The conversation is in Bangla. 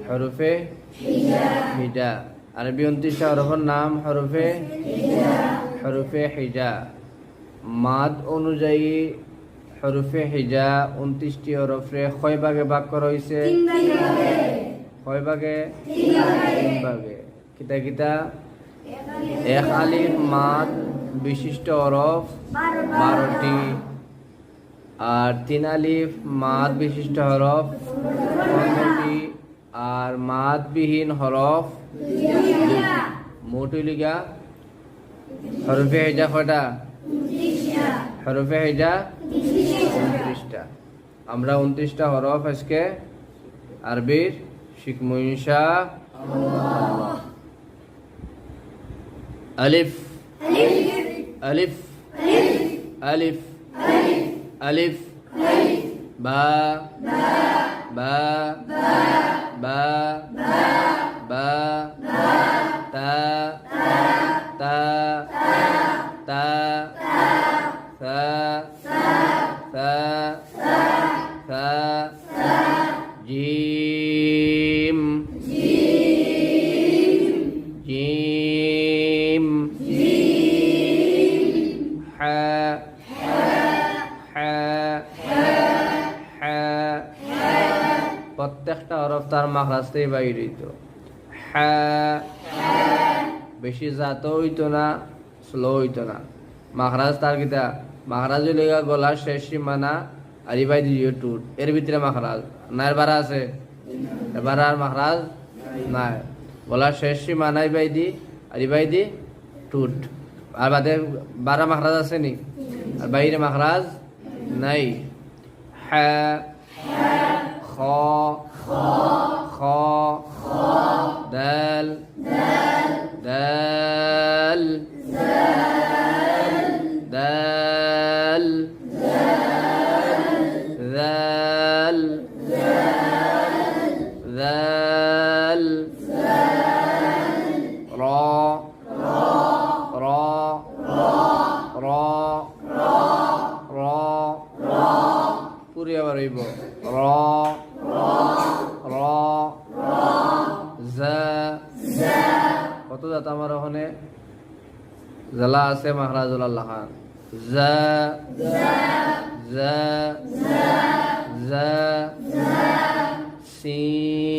হরফে হিজা। আরবি 29টা হরফের নাম হরফে হিজা। মাদ অনুযায়ী হরফে হিজা 29টি হরফে কয় ভাগে ভাগ করা হয়েছে? কয় ভাগে? 3 ভাগে। কিতা কিতা? এক আলিফ মাদ বিশিষ্ট হরফ 12টি, আর 3 আলিফ মাদ বিশিষ্ট হরফ 15টি, আর মাদবিহীন হরফ 2টি। মোট হইলিগা হরফে হিজা কয়টা? হরফে হিজা 29টা। আমরা 29টা হরফ আজকে আরবির শিখবো ইনশাআল্লাহ। আলিফ আলিফ আলিফ আলিফ বা বা বা বা তা তা তা সা সা সা জিম জিম হা হা হা। প্রত্যেকটা হরফ তার মাখরাজ থেকে বাইর হইতো। হা বেশি জাত হইতো না, স্লো হইতো না। মাখরাজ তার কিতা? মাখরাজ হইলে গলার শেষ সীমানা আর ইবাই দিও টুট, এর ভিতরে মাখরাজ না। এর বারা আছে? এবার আর মাখরাজ নাই। গলার শেষ সীমানা ইবাই দি আর ইবাই দি টুট। আর বাদে 12 মাখরাজ আছে নি? আর বাইরে মাখরাজ নাই। হা খ খ দাল দাল দাল দাল দাল র র র র পুরি আবার হইব র র জা। কত জাত আমার ওখানে জালা আছে? মাখরাজুল আল্লাহ খান। জা জা জা সিন